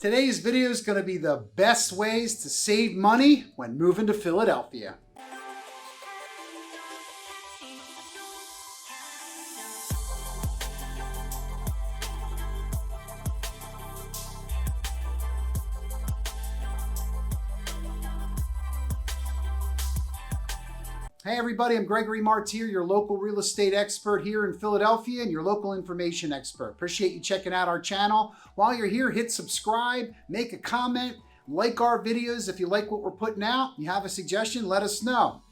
Today's video is going to be the best ways to save money when moving to Philadelphia. Hey everybody, I'm Gregory Martier, your local real estate expert here in Philadelphia and your local information expert. Appreciate you checking out our channel. While you're here, hit subscribe, make a comment, like our videos. If you like what we're putting out, you have a suggestion, let us know.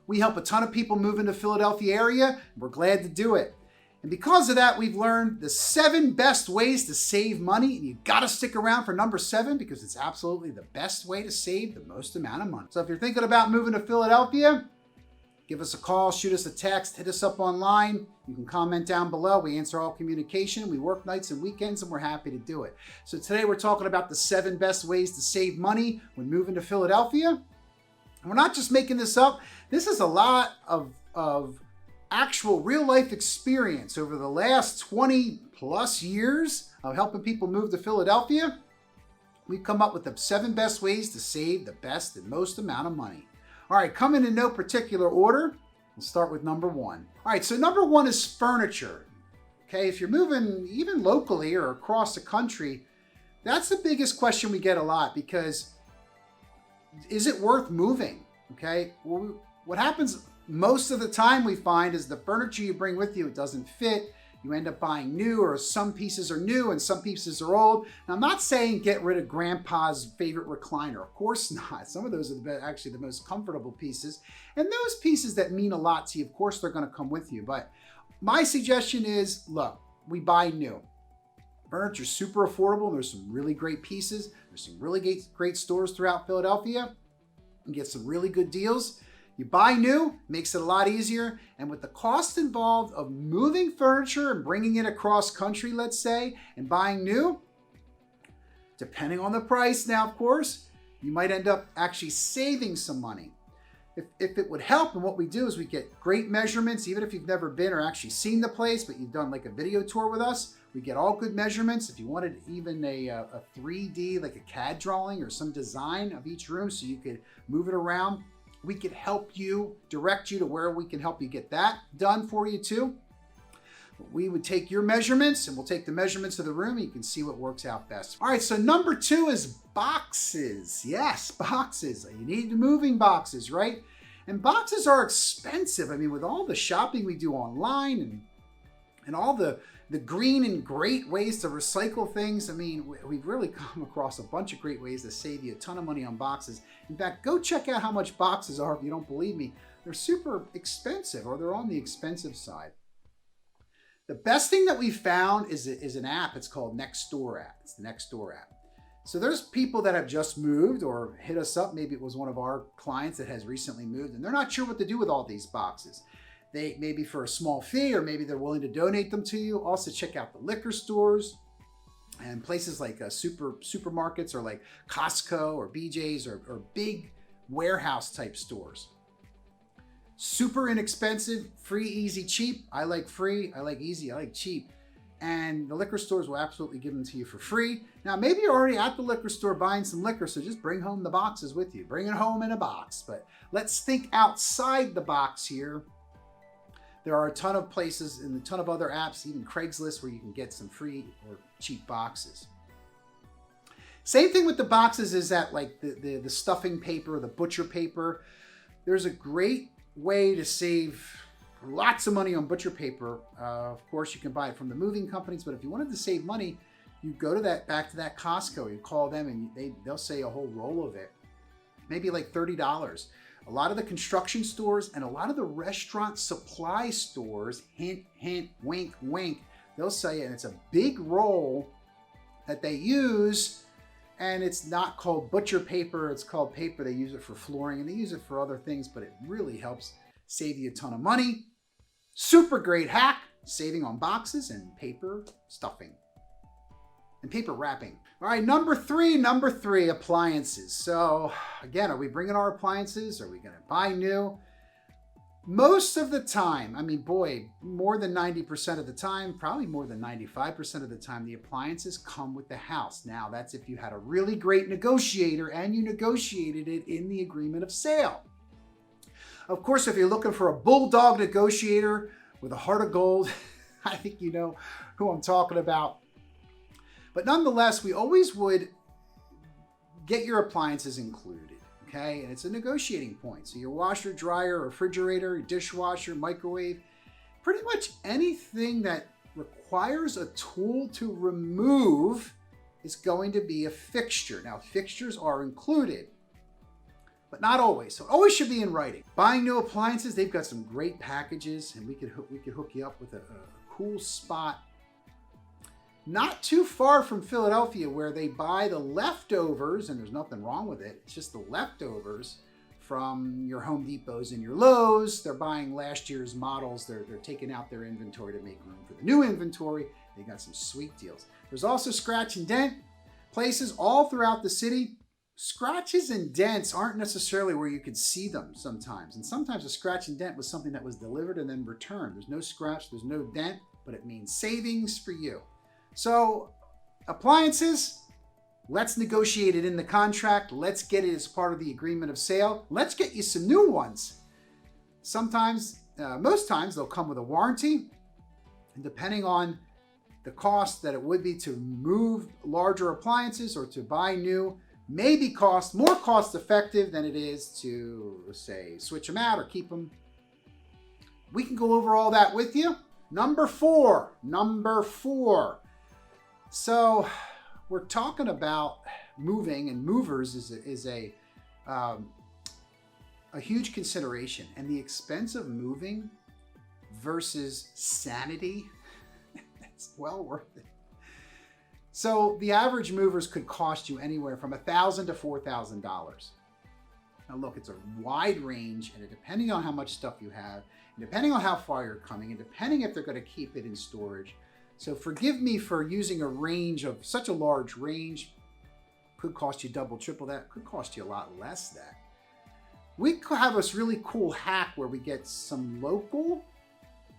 We help a ton of people move into the Philadelphia area, and we're glad to do it. And because of that, we've learned the 7 best ways to save money. And you gotta stick around for number 7 because it's absolutely the best way to save the most amount of money. So if you're thinking about moving to Philadelphia, give us a call, shoot us a text, hit us up online. You can comment down below. We answer all communication. We work nights and weekends and we're happy to do it. So today we're talking about the 7 best ways to save money when moving to Philadelphia. And we're not just making this up. This is a lot of actual real life experience over the last 20 plus years of helping people move to Philadelphia. We've come up with the 7 best ways to save the best and most amount of money. All right, coming in no particular order, we'll start with number 1. All right, so number 1 is furniture. Okay, if you're moving even locally or across the country, that's the biggest question we get a lot because is it worth moving? Okay, well, what happens most of the time we find is the furniture you bring with you, it doesn't fit. You end up buying new, or some pieces are new and some pieces are old. Now, I'm not saying get rid of grandpa's favorite recliner. Of course not. Some of those are actually the most comfortable pieces. And those pieces that mean a lot to you, of course, they're going to come with you. But my suggestion is, look, we buy new. Furniture's super affordable. There's some really great pieces. There's some really great stores throughout Philadelphia. You can get some really good deals. You buy new, makes it a lot easier. And with the cost involved of moving furniture and bringing it across country, let's say, and buying new, depending on the price now, of course, you might end up actually saving some money. If it would help, and what we do is we get great measurements, even if you've never been or actually seen the place, but you've done like a video tour with us, we get all good measurements. If you wanted even a 3D, like a CAD drawing or some design of each room so you could move it around, we could help you, direct you to where we can help you get that done for you too. We would take your measurements and we'll take the measurements of the room and you can see what works out best. All right, so number 2 is boxes. Yes, boxes. You need moving boxes, right? And boxes are expensive. I mean, with all the shopping we do online and all the green and great ways to recycle things. I mean, we've really come across a bunch of great ways to save you a ton of money on boxes. In fact, go check out how much boxes are if you don't believe me. They're super expensive, or they're on the expensive side. The best thing that we found is an app. It's called Nextdoor app. It's the Nextdoor app. So there's people that have just moved or hit us up. Maybe it was one of our clients that has recently moved and they're not sure what to do with all these boxes. They maybe for a small fee, or maybe they're willing to donate them to you. Also check out the liquor stores and places like supermarkets or like Costco or BJ's or big warehouse type stores. Super inexpensive, free, easy, cheap. I like free, I like easy, I like cheap. And the liquor stores will absolutely give them to you for free. Now, maybe you're already at the liquor store buying some liquor, so just bring home the boxes with you. Bring it home in a box. But let's think outside the box here. There are a ton of places and a ton of other apps, even Craigslist, where you can get some free or cheap boxes. Same thing with the boxes is that like the stuffing paper, the butcher paper. There's a great way to save lots of money on butcher paper. Of course, you can buy it from the moving companies, but if you wanted to save money, you go to back to that Costco, you call them and they'll say a whole roll of it, maybe like $30. A lot of the construction stores and a lot of the restaurant supply stores, hint, hint, wink, wink, they'll say, and it's a big roll that they use, and it's not called butcher paper, it's called paper. They use it for flooring and they use it for other things, but it really helps save you a ton of money. Super great hack, saving on boxes and paper stuffing. And paper wrapping. All right, number three, appliances. So again, are we bringing our appliances? Are we gonna buy new? Most of the time, I mean, boy, more than 90% of the time, probably more than 95% of the time, the appliances come with the house. Now, that's if you had a really great negotiator and you negotiated it in the agreement of sale. Of course, if you're looking for a bulldog negotiator with a heart of gold, I think you know who I'm talking about. But nonetheless, we always would get your appliances included. Okay, and it's a negotiating point. So your washer, dryer, refrigerator, dishwasher, microwave, pretty much anything that requires a tool to remove is going to be a fixture. Now, fixtures are included, but not always. So it always should be in writing. Buying new appliances, they've got some great packages, and we could hook you up with a cool spot not too far from Philadelphia, where they buy the leftovers, and there's nothing wrong with it. It's just the leftovers from your Home Depots and your Lowe's. They're buying last year's models. They're taking out their inventory to make room for the new inventory. They got some sweet deals. There's also scratch and dent places all throughout the city. Scratches and dents aren't necessarily where you could see them sometimes. And sometimes a scratch and dent was something that was delivered and then returned. There's no scratch, there's no dent, but it means savings for you. So appliances, let's negotiate it in the contract. Let's get it as part of the agreement of sale. Let's get you some new ones. Sometimes, most times they'll come with a warranty. And depending on the cost that it would be to move larger appliances or to buy new, may be more cost effective than it is to, say, switch them out or keep them. We can go over all that with you. Number four. So we're talking about moving, and movers is a huge consideration, and the expense of moving versus sanity, it's well worth it. So the average movers could cost you anywhere from $1,000 to $4,000. Now look, it's a wide range, and depending on how much stuff you have, and depending on how far you're coming, and depending if they're going to keep it in storage. So forgive me for using a range of such a large range. Could cost you double, triple that. Could cost you a lot less that. We could have this really cool hack where we get some local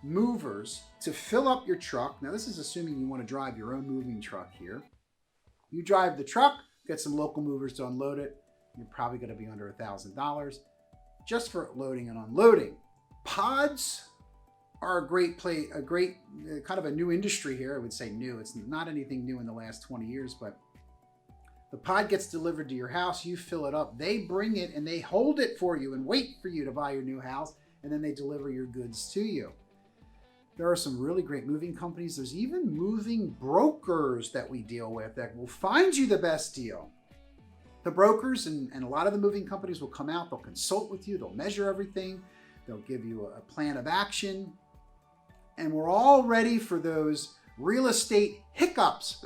movers to fill up your truck. Now this is assuming you want to drive your own moving truck here. You drive the truck, get some local movers to unload it. You're probably going to be under $1,000 just for loading and unloading. Pods are a great kind of a new industry here. I would say new. It's not anything new in the last 20 years, but the pod gets delivered to your house. You fill it up. They bring it and they hold it for you and wait for you to buy your new house, and then they deliver your goods to you. There are some really great moving companies. There's even moving brokers that we deal with that will find you the best deal. The brokers and a lot of the moving companies will come out. They'll consult with you. They'll measure everything. They'll give you a plan of action. And we're all ready for those real estate hiccups,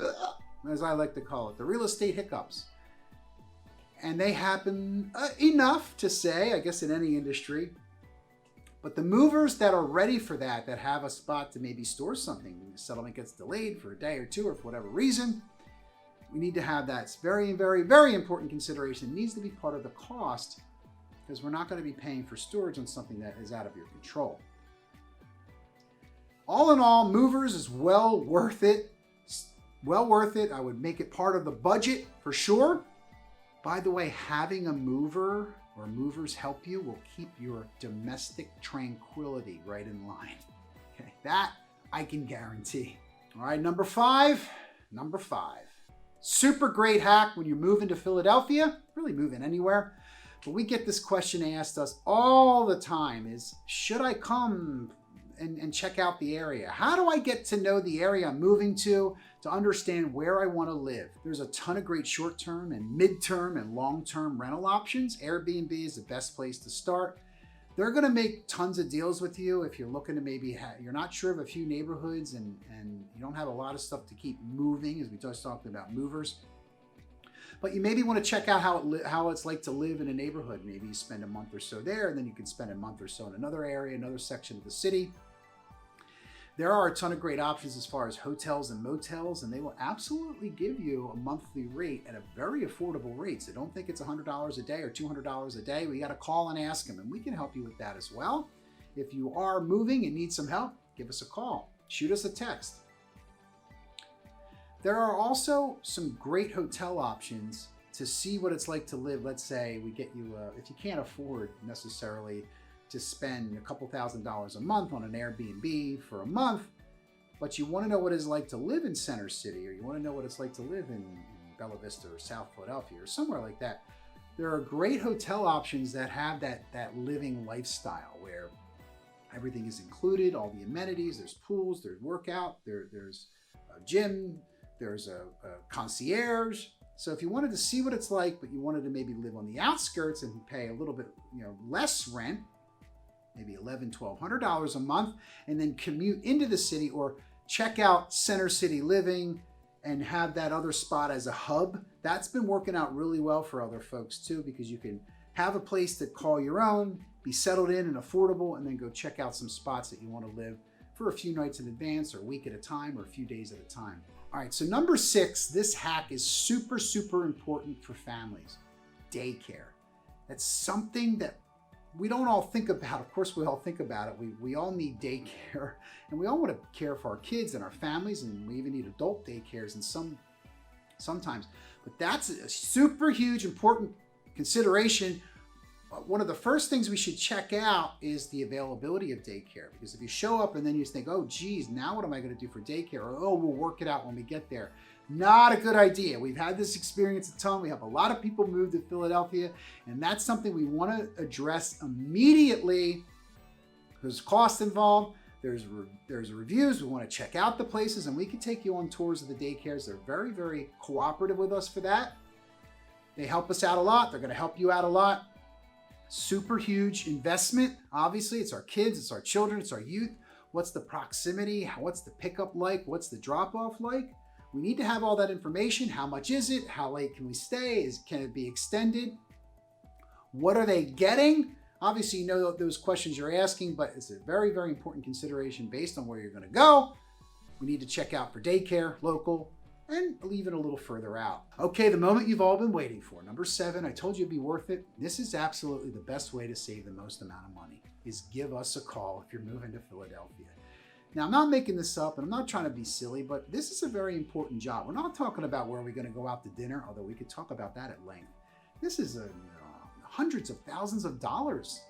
as I like to call it, the real estate hiccups. And they happen enough to say, I guess, in any industry. But the movers that are ready for that have a spot to maybe store something, the settlement gets delayed for a day or two or for whatever reason, we need to have that. It's very, very, very important consideration. It needs to be part of the cost, because we're not going to be paying for storage on something that is out of your control. All in all, movers is well worth it. Well worth it. I would make it part of the budget for sure. By the way, having a mover or movers help you will keep your domestic tranquility right in line. Okay, that I can guarantee. All right, number five. Super great hack when you're moving to Philadelphia, really moving anywhere. But we get this question asked us all the time is, should I come and check out the area? How do I get to know the area I'm moving to understand where I want to live? There's a ton of great short-term and mid-term and long-term rental options. Airbnb is the best place to start. They're going to make tons of deals with you if you're looking to maybe you're not sure of a few neighborhoods and you don't have a lot of stuff to keep moving, as we just talked about movers. But you maybe want to check out how it's like to live in a neighborhood. Maybe you spend a month or so there, and then you can spend a month or so in another area, another section of the city. There are a ton of great options as far as hotels and motels, and they will absolutely give you a monthly rate at a very affordable rate. So don't think it's $100 a day or $200 a day. We got to call and ask them, and we can help you with that as well. If you are moving and need some help, give us a call. Shoot us a text. There are also some great hotel options to see what it's like to live. Let's say we get you, if you can't afford necessarily to spend a couple $1,000s a month on an Airbnb for a month, but you want to know what it's like to live in Center City, or you want to know what it's like to live in Bella Vista or South Philadelphia or somewhere like that. There are great hotel options that have that living lifestyle where everything is included, all the amenities, there's pools, there's workout, there's a gym, there's a concierge. So if you wanted to see what it's like, but you wanted to maybe live on the outskirts and pay a little bit, less rent, maybe $1,100, $1,200 a month, and then commute into the city or check out Center City Living and have that other spot as a hub, that's been working out really well for other folks too, because you can have a place to call your own, be settled in and affordable, and then go check out some spots that you want to live for a few nights in advance or a week at a time or a few days at a time. All right, so number 6, this hack is super, super important for families. Daycare. That's something that we don't all think about. Of course, we all think about it. We all need daycare, and we all want to care for our kids and our families, and we even need adult daycares and sometimes. But that's a super huge, important consideration. One of the first things we should check out is the availability of daycare, because if you show up and then you think, oh geez, now what am I going to do for daycare? Or, oh, we'll work it out when we get there. Not a good idea. We've had this experience a ton. We have a lot of people move to Philadelphia, and that's something we want to address immediately. There's cost involved. There's reviews. We want to check out the places, and we can take you on tours of the daycares. They're very, very cooperative with us for that. They help us out a lot. They're going to help you out a lot. Super huge investment. Obviously, it's our kids, it's our children, it's our youth. What's the proximity? What's the pickup like? What's the drop-off like? We need to have all that information. How much is it? How late can we stay? Can it be extended? What are they getting? Obviously, you know those questions you're asking, but it's a very, very important consideration based on where you're going to go. We need to check out for daycare, local, and leave it a little further out. Okay, the moment you've all been waiting for. Number 7, I told you it'd be worth it. This is absolutely the best way to save the most amount of money, is give us a call if you're moving to Philadelphia. Now, I'm not making this up, and I'm not trying to be silly, but this is a very important job. We're not talking about where we're going to go out to dinner, although we could talk about that at length. This is a hundreds of thousands of dollars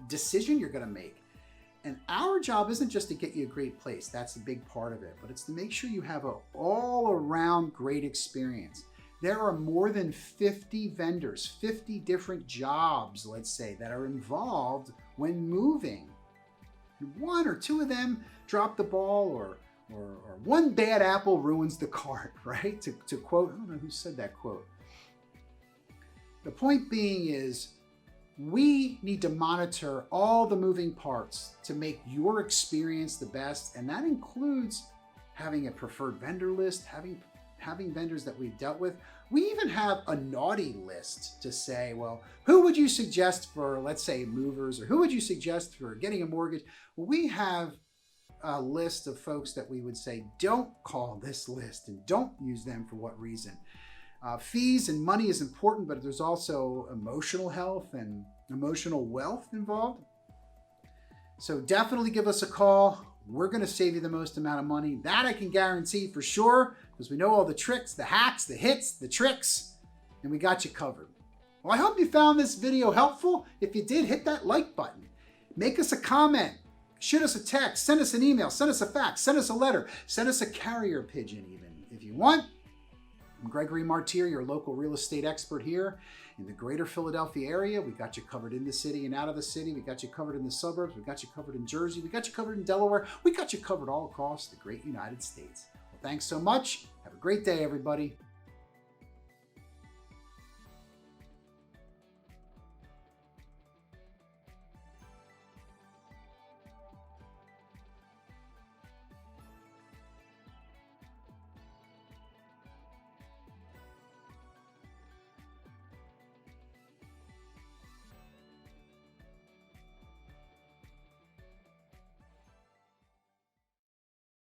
decision you're going to make. And our job isn't just to get you a great place. That's a big part of it, but it's to make sure you have an all-around great experience. There are more than 50 vendors, 50 different jobs, let's say, that are involved when moving. One or two of them drop the ball, or one bad apple ruins the cart, right? To quote, I don't know who said that quote. The point being is, we need to monitor all the moving parts to make your experience the best, and that includes having a preferred vendor list, having vendors that we've dealt with. We even have a naughty list to say, well, who would you suggest for, let's say, movers, or who would you suggest for getting a mortgage? Well, we have a list of folks that we would say, don't call this list and don't use them for what reason. Fees and money is important, but there's also emotional health and emotional wealth involved. So definitely give us a call. We're going to save you the most amount of money. That I can guarantee for sure, because we know all the tricks, the hacks, the hits, the tricks, and we got you covered. Well, I hope you found this video helpful. If you did, hit that like button. Make us a comment. Shoot us a text. Send us an email. Send us a fax. Send us a letter. Send us a carrier pigeon even, if you want. I'm Gregory Martyr, your local real estate expert here in the greater Philadelphia area. We got you covered in the city and out of the city. We got you covered in the suburbs. We got you covered in Jersey. We got you covered in Delaware. We got you covered all across the great United States. Well, thanks so much. Have a great day, everybody.